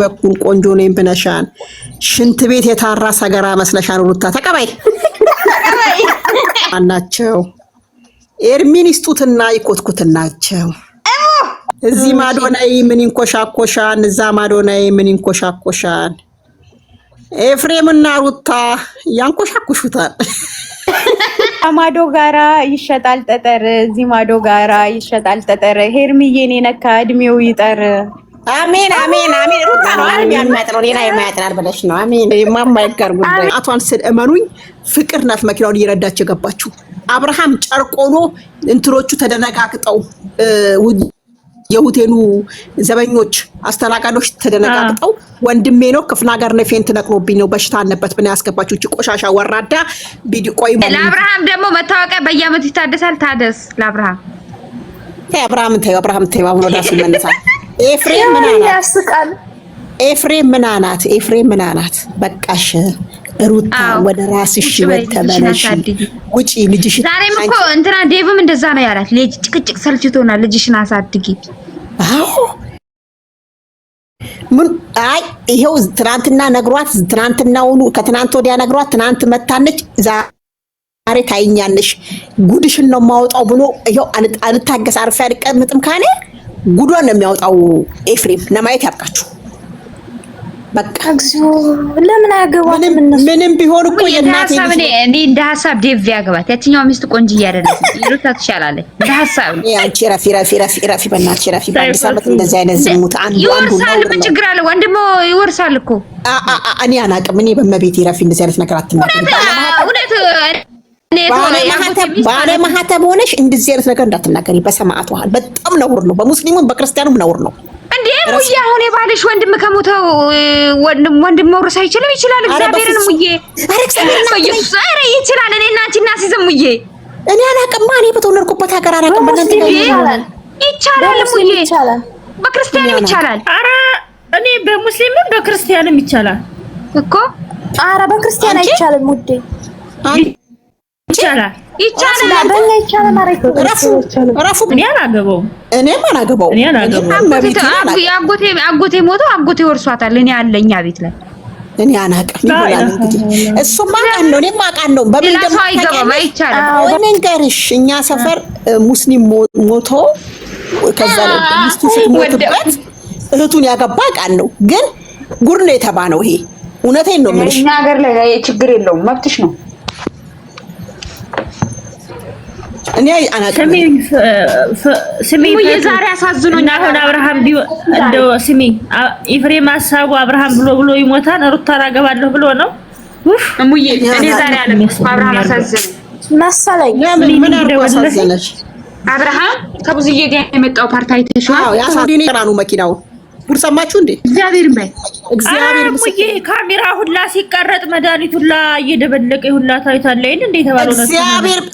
በኩል ቆንጆ ነኝ ብለሻል። ሽንት ቤት የታራ ሰገራ መስለሻል። ሩታ ተቀበይ አናቸው ኤርሚን ይስጡትና ይኮትኩትናቸው። እዚህ ማዶናይ ምን ይንኮሻኮሻል፣ እዛ ማዶናይ ምን ይንኮሻኮሻል። ኤፍሬምና ሩታ ያንኮሻኩሹታል። ማዶ ጋራ ይሸጣል ጠጠር፣ እዚህ ማዶ ጋራ ይሸጣል ጠጠር። ሄርሚዬን የነካ እድሜው ይጠር። አሜን አሜን አሜን። ሩታ ነው አለም ያማጥረው ሌላ የማያጥራል ብለሽ ነው። አሜን የማማይቀር ጉዳይ። አቷን ስል እመኑኝ ፍቅር ናት መኪናውን እየረዳች የገባችው። አብርሃም ጨርቆሎ እንትሮቹ ተደነጋግጠው የሆቴሉ ዘበኞች አስተናጋጆች ተደነጋግጠው ወንድሜ ነው ክፍለ ሀገር ነው ፌንት ነቅሎብኝ ነው በሽታ አለበት ብና ያስገባችሁ እቺ ቆሻሻ ወራዳ ቪዲዮ። ቆይ ለአብርሃም ደግሞ መታወቂያ በየአመቱ ይታደሳል። ታደስ ለአብርሃም አብርሃም ተይ አሁን ወዳሱ መነሳት። ኤፍሬም ምን አናት በቃሽ ሩታ ወደ ራስሽ ወተመለሽ ውጪ ልጅሽ። ዛሬም እኮ እንትና ዴቭም እንደዛ ነው ያላት። ልጅ ጭቅጭቅ ሰልችቶናል ልጅሽን አሳድጊ። አዎ ምን አይ ይሄው ትናንትና ነግሯት ትናንትናውኑ ከትናንት ወዲያ ነግሯት ትናንት መታነች። ዛሬ ታይኛለሽ ጉድሽን ነው ማውጣው ብሎ ይሄው አልታገስ አርፋ ያልቀምጥም ካለ ጉዷን ነው የሚያወጣው። ኤፍሬም ለማየት ያብቃችሁ። በቃ ለምን አያገባም? ምንም ቢሆን እኮ የእናቴ ልጅ እኔ እንደ ሐሳብ ዴቭ ያገባት። ያቺኛው ሚስት ቆንጅዬ አይደለም ይሉታ ትሻላለች። እንደ ሐሳብ ያንቺ ረፊ በእናትሽ ረፊ በአዲስ ዓመት እንደዚህ አይነት ዝሙት አንዱ ይወርሳል። ምን ችግር አለ? ወንድሞ ይወርሳል እኮ እኔ አናውቅም። እኔ በመቤቴ ረፊ እንደዚህ አይነት ነገር አትናገሪ። ባለማህተብ ሆነሽ እንደዚህ አይነት ነገር እንዳትናገሪ። በሰማዕቱ ሀል በጣም ነውር ነው። በሙስሊሙም በክርስቲያኑም ነውር ነው። እንዴ ሙዬ አሁን የባልሽ ወንድም ከሞተው ወንድም መውረስ አይችልም? ይችላል። እግዚአብሔርን ሙዬ ኧረ ይችላል። እኔ እና አንቺ እናሲዝም ሙዬ እኔ አላውቅም። እኔ በተወለድኩበት ሀገር አላውቅም። በእናንተ ይቻላል ሙዬ፣ በክርስቲያንም ይቻላል። ኧረ እኔ በሙስሊምም በክርስቲያንም ይቻላል እኮ። ኧረ በክርስቲያን አይቻልም ውዴ። ይቻላል ረፉ እኔ አላገባውም። አጎቴ ሞቶ አጎቴ ወርሷታል። እኔ አለኛ ቤት ላይ እኔ አናውቅም ይሆናል እንግዲህ እሱማ ቃል ነው። እኔም አውቃለሁ። በምን ደግሞ አይገባም አይቻልም። ወንንገርሽ እኛ ሰፈር ሙስሊም ሞቶ ከዛ ላይ ሚስቱ ስትሞትበት እህቱን ያገባ ቃል ነው። ግን ጉድ ነው የተባለው ይሄ። እውነቴን ነው የምልሽ። እኛ ሀገር ላይ ችግር የለውም መብትሽ ነው። እኔ አናውቅም። ስሚ የዛሬ አሳዝኖኝ አሁን አብርሃም እንደው ስሚ ኤፍሬም ሀሳቡ አብርሃም ብሎ ይሞታል። ሩታ አገባለሁ ብሎ ነው። እሙዬ እኔ ዛሬ አለ አብርሃም አሳዝነኝ መሰለኝ። ምን አሳዘነሽ? አብርሃም ከብዙዬ ጋር የመጣው ፓርቲ አይተሽዋል? አዎ ያሳዝነኝ ነው መኪናው። ጉድ ሰማችሁ እንዴ? እግዚአብሔር ምስክሬ ካሜራ ሁላ ሲቀረጥ መድኃኒት ሁላ እየደበለቀ ሁላ ታይታለኝ እንዴ ተባለው ነው።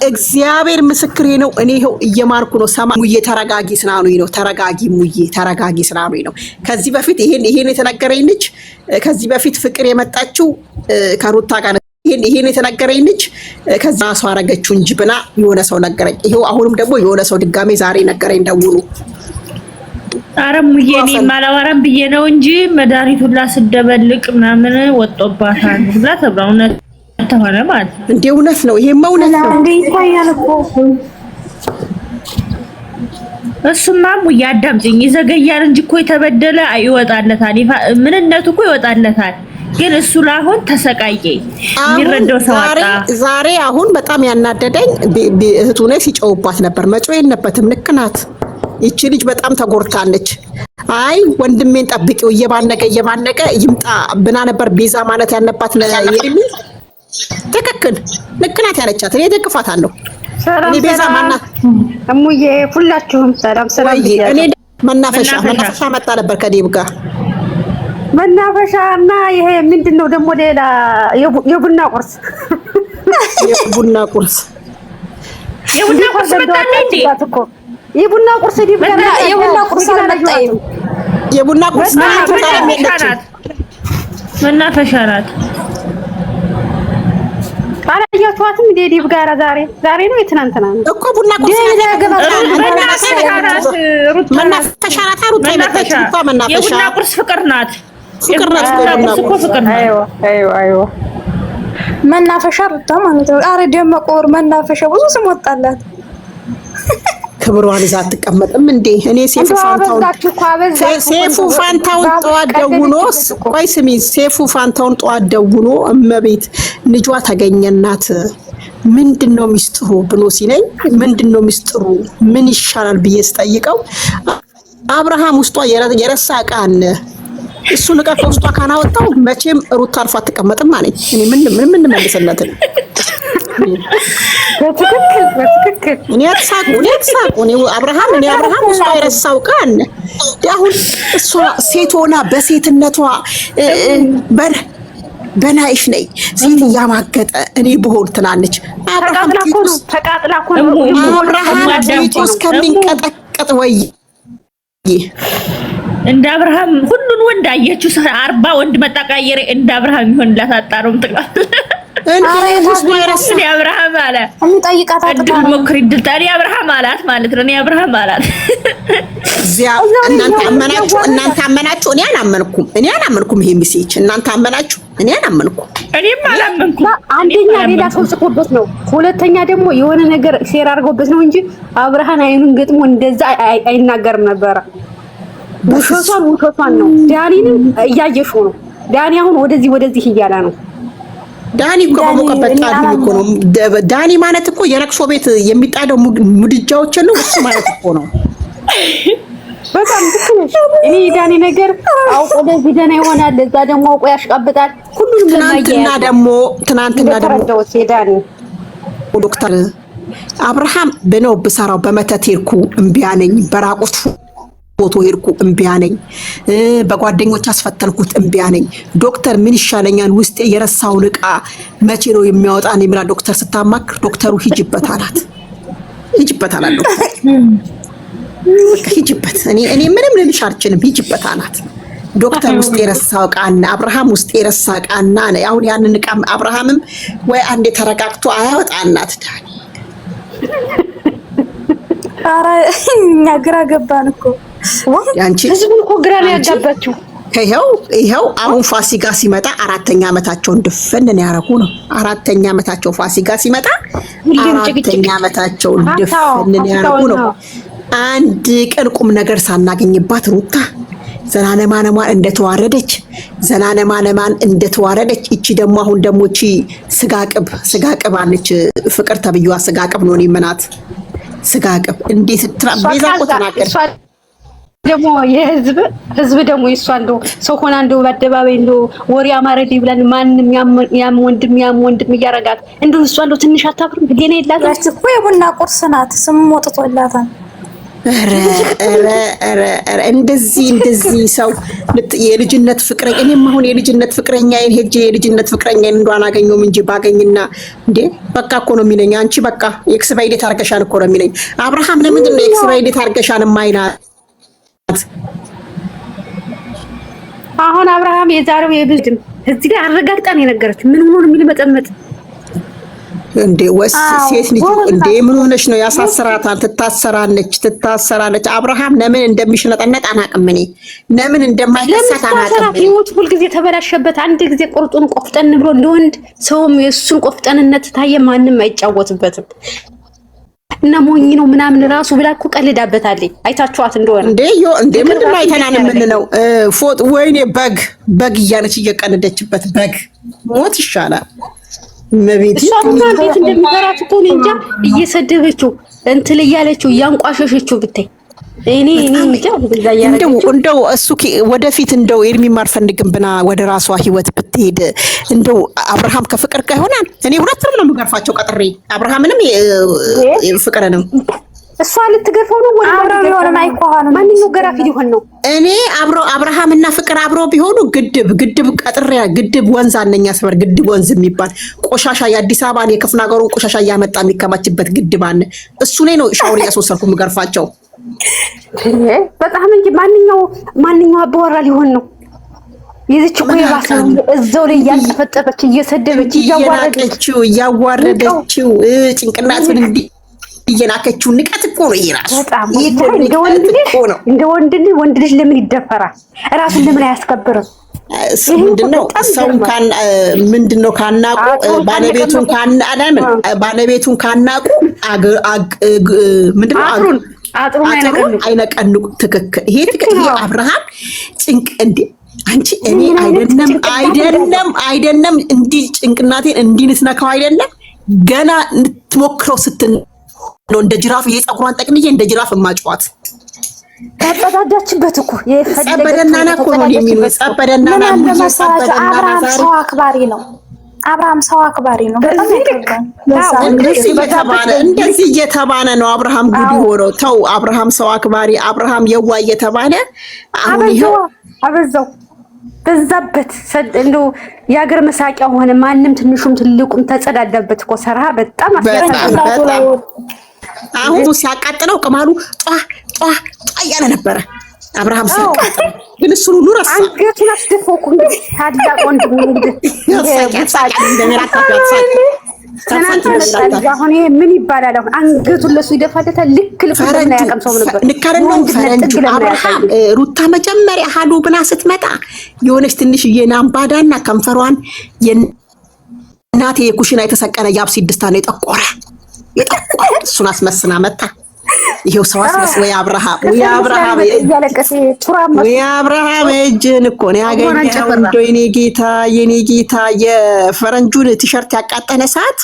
እግዚአብሔር ምስክሬ ነው። እኔ ይሄው እየማርኩ ነው። ሙዬ ተረጋጊ ስላሉኝ ነው። ተረጋጊ ሙዬ ተረጋጊ ስላሉኝ ነው። ከዚህ በፊት ይሄን የተነገረኝ ልጅ ከዚህ በፊት ፍቅር የመጣችው ከሩታ ጋር ይሄን የተነገረኝ ልጅ ከዛ ሰው አረገችው እንጂ ብላ የሆነ ሰው ነገረኝ። ይሄው አሁንም ደግሞ የሆነ ሰው ድጋሜ ዛሬ ነገረኝ ደውሉ። አረሙዬ እኔ ማላወራም ብዬ ነው እንጂ መድኃኒት ሁላ ስደበልቅ ምናምን ወጦባታል ብላ ተብራውነ ተሆነ ማለት ነው። እንዴ እውነት ነው። ይሄማ እውነት ነው እንዴ ይታያል እኮ። እሱማ ሙዬ አዳምጪኝ። ይዘገያል እንጂ እኮ የተበደለ ይወጣለታል። ምንነቱ እኮ ይወጣለታል። ግን እሱ ላሁን ተሰቃየ። የሚረዳው ሰው አጣ። ዛሬ አሁን በጣም ያናደደኝ እህቱ ነኝ ሲጨውባት ነበር። መጮህ የለበትም። ልክ ናት። ይቺ ልጅ በጣም ተጎርታለች። አይ ወንድሜን ጠብቂው እየባነቀ ይምጣ ብና ነበር ቤዛ ማለት ያለባት ለየሚ። ትክክል ልክ ናት ያለቻት። እኔ ደግፋታለሁ። እኔ ቤዛ ማናት እሙዬ ሁላችሁም ሰላም እኔ መናፈሻ መጣ ነበር ከዴብ ጋር መናፈሻና ይሄ ምንድነው ደግሞ ሌላ የቡና ቁርስ የቡና ቁርስ መጣ እንዴ? የቡና ቁርስ ዲብና የቡና ቁርስ አልመጣም። የቡና ቁርስ መናፈሻ ናት። አላያችኋትም? ዲብ ጋራ ዛሬ ነው የትናንትና ነው እኮ ቡና ቁርስ መናፈሻ ናት። የቡና ቁርስ ፍቅር ናት። ፍቅር ነው። አይዋ መናፈሻ ሩታ ማለት ነው። አረ ደመቆር መናፈሻ ብዙ ስም ወጣላት። ክብሯን ይዛ አትቀመጥም እንዴ? እኔ ሴፉ ፋንታውን ጠዋት ደውሎ ቆይ ስሚ፣ ሴፉ ፋንታውን ጠዋት ደውሎ እመቤት ልጇ ተገኘናት ምንድነው ሚስጥሩ ብሎ ሲለኝ ምንድነው ሚስጥሩ ምን ይሻላል ብዬ ስጠይቀው አብርሃም ውስጧ የረሳ ዕቃ አለ እሱን ዕቃ ከውስጧ ካናወጣው መቼም ሩታ አርፋ አትቀመጥም አለኝ። እኔ ምን መልሰለት ነው? በትክክል እኔ አትሳቁ እኔ አብርሃም ውስጧ የረሳው ዕቃ አለ። አሁን እሷ ሴት ሆና በሴትነቷ በናይሽ ነኝ ሴት እያማገጠ እኔ ብሆን ትላለች። አብርሃም እስከሚንቀጠቀጥ ወይ እንደ አብርሃም ሁሉን ወንድ አየችው 40 ወንድ መጣቃየረ እንደ አብርሃም ይሆንላት አጣሩም ጥቃት እንዴ አብርሃም አለ እንጠይቃታ እድል ሞክሪ እድል ታዲያ አብርሃም አላት ማለት ነው። እኔ አብርሃም አላት እዚያ እናንተ አመናችሁ እኔ አላመንኩም ይሄ ሚሴጅ እናንተ አመናችሁ እኔ አላመንኩም። እኔም አላመንኩም። አንደኛ ሌላ ሰው ጽፎበት ነው፣ ሁለተኛ ደግሞ የሆነ ነገር ሼር አድርጎበት ነው እንጂ አብርሃም አይኑን ገጥሞ እንደዛ አይናገርም ነበረ። ውሸቷን ነው። ዳኒንም እያየሽው ነው። ዳኒ አሁን ወደዚህ እያለ ነው። ዳኒ እኮ በሞቀበት ጣድ እኮ ነው። ዳኒ ማለት እኮ የለቅሶ ቤት የሚጣደው ሙድጃዎች ነው እሱ ማለት እኮ ነው። በጣም ትክክል። እኔ ዳኒ ነገር አውቆ ለዚህ ደና ይሆናል፣ እዛ ደግሞ አውቆ ያሽቃብጣል። ሁሉንም ትናንትና ደግሞ ዳኒ ዶክተር አብርሃም በነው በሰራው በመተት ሄድኩ እምቢ አለኝ፣ በራቁት ፎቶ ሄድኩ እምቢ አለኝ፣ በጓደኞች አስፈተንኩት እምቢ አለኝ። ዶክተር ምን ይሻለኛል ውስጤ የረሳውን ዕቃ መቼ ነው የሚያወጣን የሚላ ዶክተር ስታማክር ዶክተሩ ሂጅበት አላት ዶክተር ሂጅበት እኔ ምንም ልልሽ አልችልም ሂጅበት አላት ዶክተር። ውስጥ የረሳው ዕቃና አብርሃም ውስጥ የረሳ ዕቃና አሁን ያንን ዕቃ አብርሃምም ወይ አንዴ ተረጋግቶ አያወጣናት ዳኒ። አረ ግራ ገባን እኮ ያንቺ ህዝቡን እኮ ግራ ነው ያጋባችሁ። ይሄው አሁን ፋሲካ ሲመጣ 4ኛ ዓመታቸውን ድፍን ያረጉ ነው። 4ኛ ዓመታቸው ፋሲካ ሲመጣ 4ኛ ዓመታቸውን ድፍን ያረጉ ነው። አንድ ቀን ቁም ነገር ሳናገኝባት ሩታ ዘላለማን እንደተዋረደች እቺ ደግሞ አሁን ደግሞ እቺ ስጋቅብ አለች። ፍቅር ተብዩዋ ስጋቅብ ነው። እኔ ምናት ስጋቅብ እንዴት ቤዛ እኮ ተናገር ደግሞ የህዝብ ደግሞ ይሷ እንደው ሰው ሆና እንደው በአደባባይ እንደው ወሬ አማረዲ ብለን ማንንም ያም ወንድም እያረጋት እንደው እሷ እንደው ትንሽ አታፍርም? ገና ይላታች እኮ የቡና ቁርስ ናት። ስም ወጥቶላታል። ኧረ እንደዚህ ሰው የልጅነት ፍቅረኛ እኔም አሁን የልጅነት ፍቅረኛዬን ሄጄ የልጅነት ፍቅረኛዬን እንደው አላገኘውም እንጂ ባገኝና እንዴ በቃ እኮ ነው የሚለኝ። አንቺ በቃ ኤክስ ባይ ዴት አድርገሻል እኮ ነው የሚለኝ። አብርሃም ለምንድን ነው ኤክስ ባይ ዴት አድርገሻል የማይላት? አሁን አብርሃም የዛሬው የብልድም እዚህ ላይ አረጋግጣን የነገረች ምን ሆኖ ነው የሚመጠመጥ እንዴ? ወስ ሴት ልጅ እንዴ ምን ሆነሽ ነው? ያሳስራታል። ትታሰራለች። አብርሃም ለምን እንደሚሽነጠነጥ አናውቅም። እኔ ለምን እንደማይከሳት አናውቅም። ህይወት ሁልጊዜ ተበላሸበት። አንድ ጊዜ ቁርጡን ቆፍጠን ብሎ እንደወንድ ሰውም የእሱን ቆፍጠንነት ታየ ማንም አይጫወትበትም። እና ሞኝ ነው ምናምን ራሱ ብላ እኮ ቀልዳበታለች። አይታችኋት እንደሆነ እንዴ ምንድን ነው አይተናን የምንለው? ፎጥ ወይኔ በግ እያለች እየቀለደችበት በግ ሞት ይሻላል። መቤት እሷ እንዴት እንደሚገራት እኮ እንጃ። እየሰደበችው እንትን እያለችው እያንቋሸሸችው ብታይ እኔ እንጃ። እንደው እሱ ወደፊት እንደው ኤርሚማ አልፈልግም ብና ወደ ራሷ ህይወት ብትሄድ እንደው አብርሃም ከፍቅር ጋር ይሆናል። እኔ ሁለቱንም ነው የምገርፋቸው ቀጥሬ አብርሃምንም ፍቅርንም። እሷ ልትገርፈው ነው ወደ አብረው ሊሆን አይቆሃኑ ማንኛው ገራፊ ሊሆን ነው። እኔ አብርሃምና ፍቅር አብረው ቢሆኑ ግድብ ቀጥሬ ግድብ ወንዝ አለኛ ሰፈር ግድብ ወንዝ የሚባል ቆሻሻ የአዲስ አበባን የክፍለ ሀገሩን ቆሻሻ እያመጣ የሚከማችበት ግድብ አለ። እሱ ላይ ነው ሻወር እያስወሰድኩ የምገርፋቸው። በጣም እንጂ ማንኛው አባወራ ሊሆን ነው። የዚች እኮ የባሰ እዛው ላይ እያንጠፈጠፈች እየሰደበች እያዋረደችው ጭንቅላቱን እየናከችው ንቀት እኮ ነው። ይራሱ እንደ ወንድ ልጅ ለምን ይደፈራል? ራሱን ለምን አያስከብርም? ምንድነው ሰውን ምንድነው ካናቁ ባለቤቱን ካናቁ ምንድነው አጥሩን አይነቀንቁ። ትክክል። ይሄ ትክክል። ይሄ አብርሃም ጭንቅ እንዴ አንቺ እኔ አይደለም እንዲህ ጭንቅናቴን እንዲህ ልትነካው አይደለም ገና ልትሞክረው ስትል ነው እንደ ጅራፍ የፀጉሯን ጠቅልዬ እንደ ጅራፍ ማጫዋት ተጸዳዳችበት እኮ የጸበደናና እኮ ነው የሚሉት። ጸበደናና ሰው አክባሪ ነው። አብርሃም ሰው አክባሪ ነው። በጣም እንደዚህ እየተባለ ነው አብርሃም ጉድ ሆነው። ተው አብርሃም ሰው አክባሪ፣ አብርሃም የዋ እየተባለ አሁን ይሄው አበዛው በዛበት እንደው የአገር መሳቂያ ሆነ። ማንም ትንሹም ትልቁም ተጸዳዳበት እኮ ሰራ። በጣም አስፈላጊ። አሁን ሲያቃጥለው ቅማሉ ጧ እያለ ነበረ አብርሃም ሲያቃጥለው፣ ግን እሱ ሁሉ ረሳ። አንገቱን አስደፈው እኮ እንግዲህ ታላቅ ወንድም እንግዲህ አሁን ይሄ ምን ይባላል? አሁን አንገቱን ለሱ ይደፋለታል። ልክ ለምን ያቀምሰው ነበር? ንካረነው ፈረንጁ አብርሃም ሩታ መጀመሪያ ሀሉ ብላ ስትመጣ የሆነች ትንሽ የናምባዳና ከንፈሯን የእናቴ የኩሽና የተሰቀለ የአብሲ ድስታ ነው የጠቆረ እሱን አስመስና መጣ። ይሄው ሰው አስመስ ወይ አብርሃም እጅን እኮ ነው ያገኘው። እንደው የኔ ጌታ የፈረንጁን ቲሸርት ያቃጠለ ሰዓት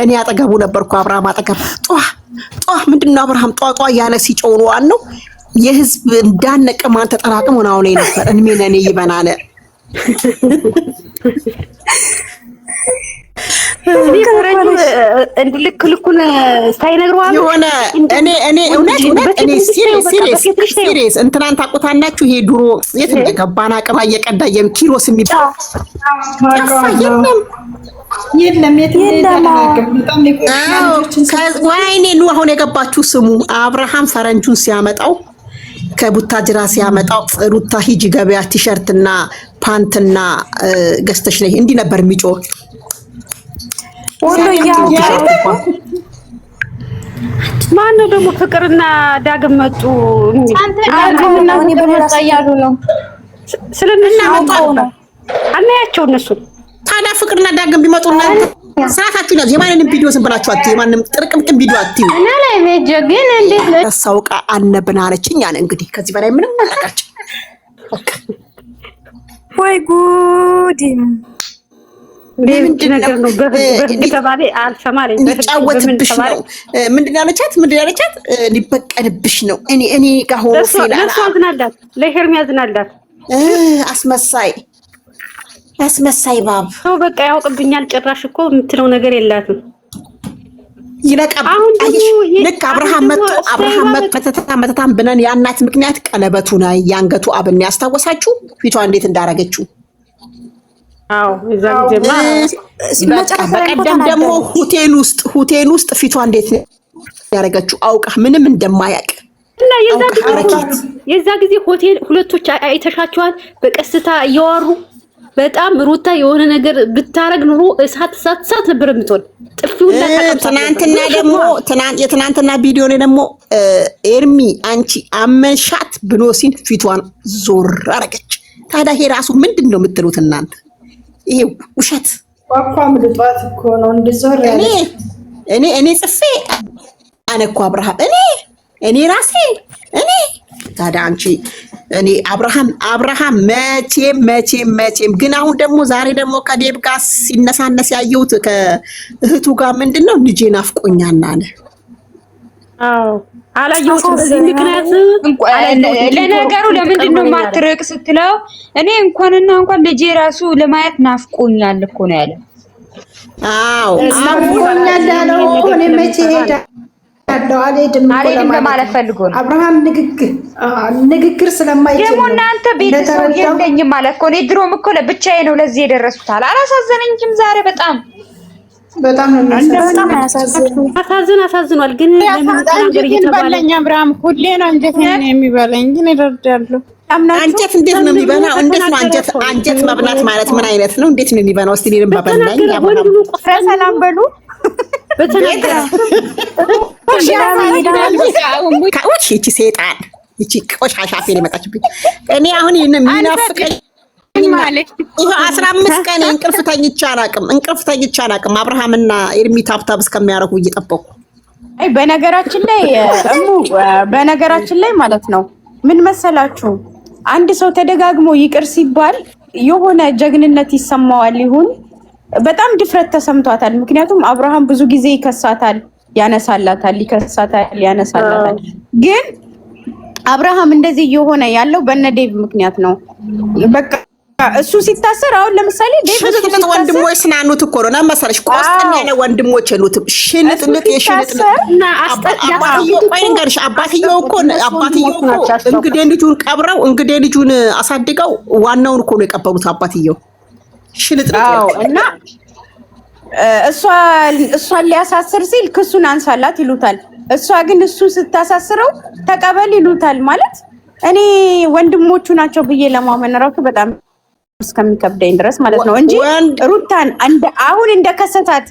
እኔ አጠገቡ ነበርኩ። አብርሃም አጠገብ ጧ ምንድነው አብርሃም ጧ ያለ ሲጮውዋን ነው የህዝብ እንዳነቀ ማን ተጠራቅሞ ነው ላይ ነበር እኔ ይበናለ ልኩን ሳይነግረው የሆነ እኔ እውነት እኔ ሲሪየስ እንትናን ታውቁታላችሁ። ይሄ ድሮ የት እንደገባና አቅማ እየቀዳ ኪሮስ የሚባል ወይኔ ኑ አሁን የገባችሁ ስሙ። አብርሃም ፈረንጁን ሲያመጣው ከቡታጅራ ሲያመጣው ሩታ ሂጂ ገበያ ቲሸርትና ፓንትና ገዝተሽ ነይ እንዲህ ነበር የሚጮህ። ማነው ደግሞ ፍቅርና ዳግም መጡ? ያሉ ነው ስለነሱ ነው አናያቸው። እነሱ ታዲያ ፍቅርና ዳግም ቢመጡና ሰዓታችሁ ነው። የማንንም ቪዲዮ ዝም ብላችሁ አትዩ። የማንንም ጥርቅምቅም ቪዲዮ አትዩ። እና ላይ ሜጀ ግን እንዴት ነው ተሳውቃ አልነብናለችኝ ያን እንግዲህ ከዚህ በላይ ምንም አላቃች። ወይ ጉድ ነገር ነው። በህግ ተባለ አልሰማለኝ። ሊጫወትብሽ ነው። ምንድን ያለቻት ሊበቀልብሽ ነው። እኔ ጋር ሆኖ ለእሱ አዝናላት፣ ለሄርሚ አዝናላት። አስመሳይ ባብ ሰው በቃ ያውቅብኛል። ጭራሽ እኮ የምትለው ነገር የላትም። ይለቀም ልክ አብርሃም መተታም ብለን ያናት ምክንያት ቀለበቱ ላይ ያንገቱ አብን ያስታወሳችሁ ፊቷ እንዴት እንዳረገችው። አዎ እዛ ጀማ በቀደም ደግሞ ሆቴል ውስጥ ፊቷ እንዴት ያረገችው አውቃ ምንም እንደማያውቅ እና የዛ ጊዜ ሆቴል ሁለቶች አይተሻቸዋል። በቀስታ እያወሩ በጣም ሩታ የሆነ ነገር ብታረግ ኑሮ እሳት ነበር የምትሆን። ጥፊውና ትናንትና ደግሞ የትናንትና ቪዲዮ ላይ ደግሞ ኤርሚ አንቺ አመንሻት ብሎ ሲል ፊቷን ዞር አረገች። ታዲያ ይሄ ራሱ ምንድን ነው የምትሉት እናንተ? ይሄ ውሸት አቋም ልጧት እኮ ነው እንደዞር ያለ እኔ ጽፌ አነኮ አብርሃም እኔ ራሴ ታዲያ አንቺ እኔ አብርሃም መቼም ግን አሁን ደግሞ ዛሬ ደግሞ ከዴብ ጋር ሲነሳነስ ያየሁት ከእህቱ ጋር ምንድነው ልጄ ናፍቆኛል አለ። አዎ አላየሁትም። በዚህ ምክንያት ለነገሩ ለምንድን ነው ማትርቅ ስትለው እኔ እንኳን ልጄ ራሱ ለማየት ናፍቆኛል እኮ ነው ያለ። አዎ ናፍቆኛል ያለው እኔ መቼ ሄዳ ያለው አልሄድም ለማለት ፈልጎ ነው። አብርሃም ንግግር ስለማይችል ደግሞ እናንተ ቤተሰብ የለኝም ማለት እኮ ነው። ድሮም እኮ ለብቻዬ ነው ለዚህ የደረሱት። አላሳዘነኝም ዛሬ በጣም አሳዝኗል። ግን ለምን እየተባለ አብርሃም ሁሌ ነው እንዴት ነው የሚበላኝ? ግን ይረዳሉ። አንጀት እንዴት ነው የሚበላው? እንዴት ነው አንጀት መብላት ማለት ምን አይነት ነው? እንዴት ነው የሚበላው? እስቲ እኔንም በበላኝ ሰላም በሉ ይቺ ሴጣን ይቺ ቆሻሻ ፌል የመጣችብኝ። እኔ አሁን የሚናፍቀኝ ይሄ 15 ቀን እንቅልፍ ተኝቼ አላቅም። አብርሃምና ኤርሚ ታብታብ እስከሚያረጉ እየጠበቁ በነገራችን ላይ ማለት ነው ምን መሰላችሁ አንድ ሰው ተደጋግሞ ይቅር ሲባል የሆነ ጀግንነት ይሰማዋል ይሁን በጣም ድፍረት ተሰምቷታል። ምክንያቱም አብርሃም ብዙ ጊዜ ይከሳታል፣ ያነሳላታል፣ ግን አብርሃም እንደዚህ የሆነ ያለው በነዴቭ ምክንያት ነው። በቃ እሱ ሲታሰር አሁን ለምሳሌ ዴቭ ወንድሞች ስናኑት እኮ ነው መሰለሽ ቆስጠን ያለ ወንድሞች የሉትም። ሽንጥልጥ እና አባትየው እኮ እንግዲህ ልጁን ቀብረው እንግዲህ ልጁን አሳድገው ዋናውን እኮ ነው የቀበሩት አባትየው ሽንጥልጥ እና እሷን ሊያሳስር ሲል ክሱን አንሳላት ይሉታል። እሷ ግን እሱ ስታሳስረው ተቀበል ይሉታል። ማለት እኔ ወንድሞቹ ናቸው ብዬ ለማመን ራሱ በጣም እስከሚከብደኝ ድረስ ማለት ነው እንጂ ሩታን አሁን እንደከሰታት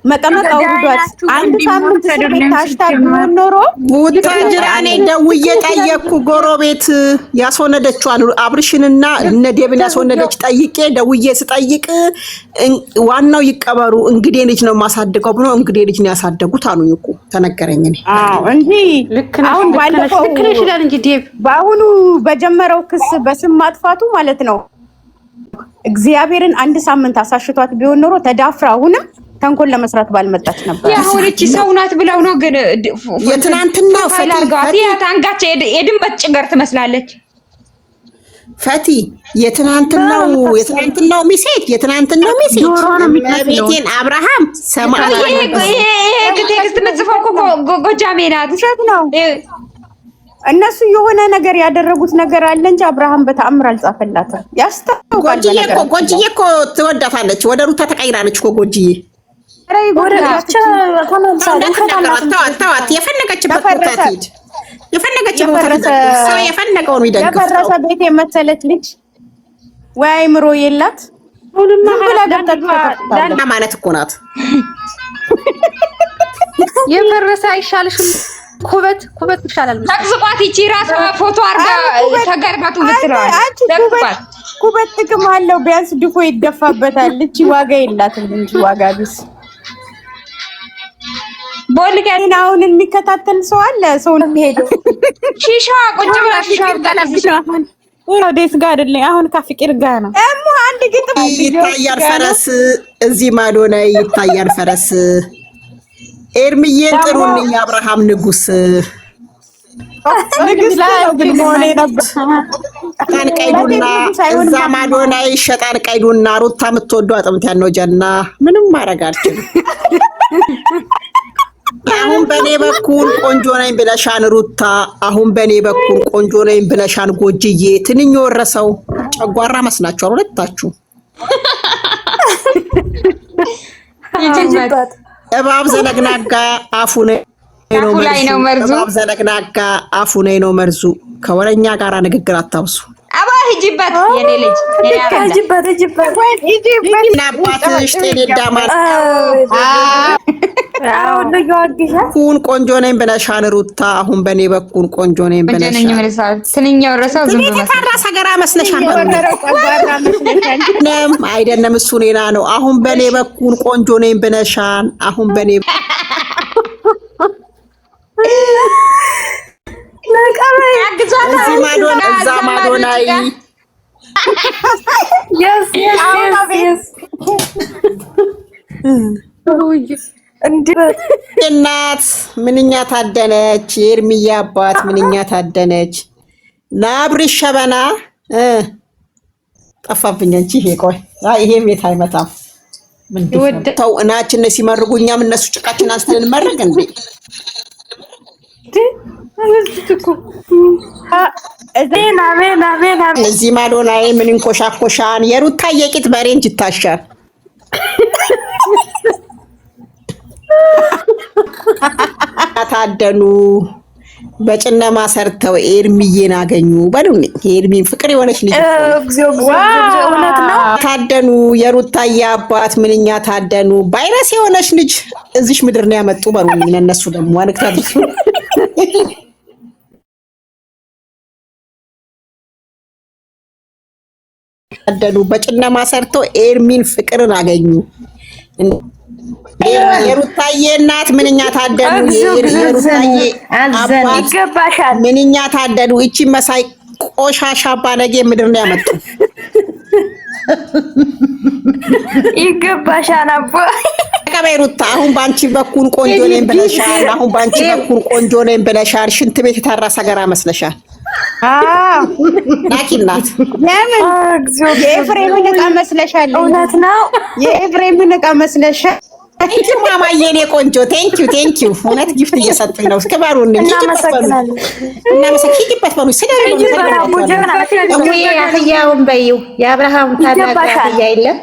መቀመቅ አውርዷት አንድ ሳምንት ታሽታል ኖሮ ቡታጅራ እኔ ደውዬ ጠየቅኩ። ጎረቤት ያስወነደችዋን አብርሽንና እነዴብን ያስወነደች ጠይቄ ደውዬ ስጠይቅ ዋናው ይቀበሩ እንግዲህ ልጅ ነው ማሳደገው ብሎ እንግዲህ ልጅ ነው ያሳደጉት አሉኝ እኮ ተነገረኝ። እኔ እንጂ አሁን ባለፈው ይችላል እንጂ ዴብ በአሁኑ በጀመረው ክስ በስም ማጥፋቱ ማለት ነው እግዚአብሔርን አንድ ሳምንት አሳሽቷት ቢሆን ኖሮ ተዳፍራ አሁንም ተንኮል ለመስራት ባልመጣች ነበር። ያሁን እቺ ሰው ናት ብለው ነው ግን የትናንትናው ፈላርጋት ያታንጋች የድንበት ጭገር ትመስላለች። ፈቲ የትናንትናው ሚሴጅ ቤቴን አብርሃም ሰማይ ቴክስት ምጽፈው ጎጃሜ ናት ነው። እነሱ የሆነ ነገር ያደረጉት ነገር አለ እንጂ አብርሃም በተአምር አልጻፈላትም። ያስተውቃል። ጎጅዬ እኮ ትወዳታለች። ወደ ሩታ ተቀይራለች እኮ ጎጅዬ። ተዋት የፈለገችበት ቦታ ትሂድ። ሰው የፈለገውን ይደግፍ። የፈረሰ ቤት የመሰለች ልጅ ወይ አይምሮ የላት ሁሉና ዳና ማለት እኮ ናት። የፈረሰ አይሻልሽም? ኩበት ይሻላል። ተቅዝቋት ይቺ ራሷ ፎቶ አርጋ ተጋርባቱ ብትለዋል። ኩበት ጥቅም አለው። ቢያንስ ድፎ ይደፋበታል። እቺ ዋጋ የላትም እንጂ ዋጋ ቢስ ቦልጋና አሁን የሚከታተል ሰው አለ። ሰው ነው የሚሄደው ሺሻ ቁጭ ብላ ሺሻ ብታለብሽ ወዴት ጋር አይደለም። አሁን ከፍቅር ጋር ነው። እሙ አንድ ግጥም ይታያል ፈረስ እዚህ ማዶ ላይ ይታያል ፈረስ ኤርሚዬን ጥሩልኝ አብርሃም ንጉስ ቀይዱና እዛ ማዶ ላይ ይሸጣል ቀይዱና ሩታ የምትወደው አጥምት ያለው ጀና ምንም ማድረግ አልችልም። አሁን በኔ በኩል ቆንጆ ነኝ ብለሻን ሩታ፣ አሁን በኔ በኩል ቆንጆ ነኝ ብለሻን ጎጅዬ። ትንኝ ወረሰው ጨጓራ መስላችኋል ሁለታችሁ። እባብ ዘለግናጋ አፉ ነው መርዙ። እባብ ዘለግናጋ አፉ ነው መርዙ። ከወረኛ ጋራ ንግግር አታውሱ። አባ ሂጂበት የኔ ልጅ ሂጂበት ናባትሽ ጤኔዳማ አሁን ኩን ቆንጆ ነኝ ብለሻን ሩታ፣ አሁን በኔ በኩል ቆንጆ ነኝ ብለሻን። ስንኛው ረሳው ዝም ብሎ ታራሳ ገራ መስለሻል። አይደለም እሱ ሌላ ነው። አሁን በኔ በኩል ቆንጆ ነኝ ብለሻን። አሁን በኔ እዚህ ማዶ እዛ ማዶ ላይ እናት ምንኛ ታደነች። የኤርሚያ አባት ምንኛ ታደነች። ናብርሽ ሸበና ጠፋብኝ እንጂ ይሄ ቆይ ይሄም ቤት አይመጣም። ተው እናችን ሲመርጉ እኛም እነሱ ጭቃችን አንስተን እንመረግ እንዴ? እዚህ ማዶ ላይ ምን እንኮሻኮሻን? የሩታ የቂጥ በሬንጅ ይታሻል። ታደኑ በጨለማ ሰርተው ኤርሚዬን አገኙ በሉኝ። ኤርሚን ፍቅር የሆነች ልጅ ታደኑ። የሩታዬ አባት ምንኛ ታደኑ። ቫይረስ የሆነች ልጅ እዚሽ ምድር ነው ያመጡ በሉኝ። እነሱ ደግሞ አንክታችሁ ታደሉ በጨለማ ሰርቶ ኤርሚን ፍቅርን አገኙ። የሩታዬ እናት ምንኛ ታደሉ። የሩታዬ አባት ይገባሻል። ምንኛ ታደሉ። እቺ መሳይ ቆሻሻ ባለጌ ምድር ነው ያመጡ። ይገባሻል አባ ከቤሩታ አሁን ባንቺ በኩል ቆንጆ ነኝ ብለሻል። አሁን ባንቺ በኩል ቆንጆ ነኝ ብለሻል። ሽንት ቤት የታረሰ ገራ መስለሻል። ናኪናት ለምን የኤፍሬምን ዕቃ መስለሻል? እውነት ነው። የኤፍሬምን ዕቃ መስለሻል። ቴንኪው ማማዬ፣ እኔ ቆንጆ ቴንኪው። እውነት ጊፍት እየሰጡኝ ነው። እስከባሩን እናመሰግናለን። ሂጂበት በሉ ያህያውን በይው። የአብርሃም ታላቅ ያህያ የለም።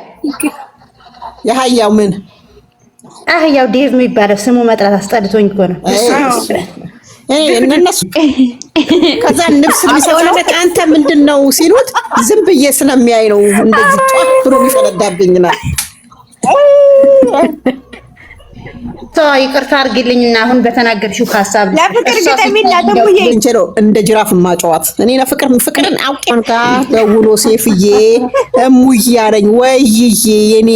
የሀያው ምን አህያው ዴቭ የሚባለው ስሙ መጥራት አስጠልቶኝ እኮ ነው። እነሱ ከዛ ንብስ ቢሰጣለት አንተ ምንድን ነው ሲሉት ዝም ብዬ ስለሚያይ ነው እንደዚህ ጧፍ ብሎ የሚፈነዳብኝናል። ይቅርታ አድርግልኝና አሁን በተናገርሽው ሀሳብ ለፍቅር ገጠሚላ ደሙዬ እንደ ጅራፍ ማጫወት እኔ ፍቅርን አውቄ ደውሎ ሴፍዬ እሙዬ አለኝ። ወይዬ የኔ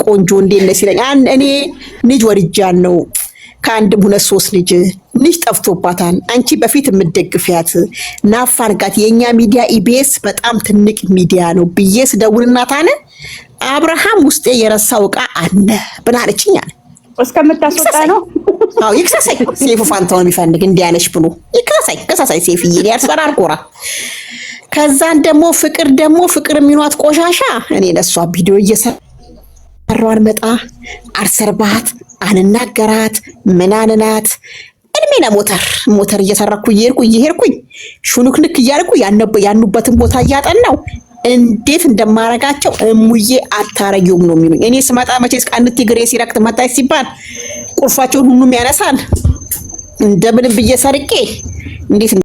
ቆንጆ እንዴት ነሽ ሲለኝ እኔ ልጅ ወልጃን ነው ከአንድም 2-3 ልጅ ጠፍቶባታል። አንቺ በፊት የምትደግፊያት ናፋርጋት የኛ ሚዲያ ኢቢኤስ በጣም ትልቅ ሚዲያ ነው ብዬ ስደውልናት አለ አብርሃም ውስጤ የረሳው ዕቃ አለ ብላለችኝ አለ። እስከምታስወጣ ነው። አዎ ይክሰሰኝ። ሴፉ ፋንታውን የሚፈልግ እንዲያለሽ ብሎ ይክሰሰኝ ሴፍዬ ያስፈራር ጎራ። ከዛን ደግሞ ፍቅር የሚሏት ቆሻሻ እኔ ለሷ ቪዲዮ እየሰራሁ መጣ አርሰርባት አንናገራት ምናንናት እድሜ ለሞተር እየሰራኩ እየሄድኩኝ ሹኑክንክ እያልኩ ያኑበትን ቦታ እያጠናው እንዴት እንደማረጋቸው እሙዬ አታረጊውም ነው የሚሉኝ። እኔ ስመጣ መቼስ ቃንት ግሬ ሲረክት መጣች ሲባል ቁልፋቸውን ሁሉም ያነሳል። እንደምንም ብዬ ሰርቄ እንዴት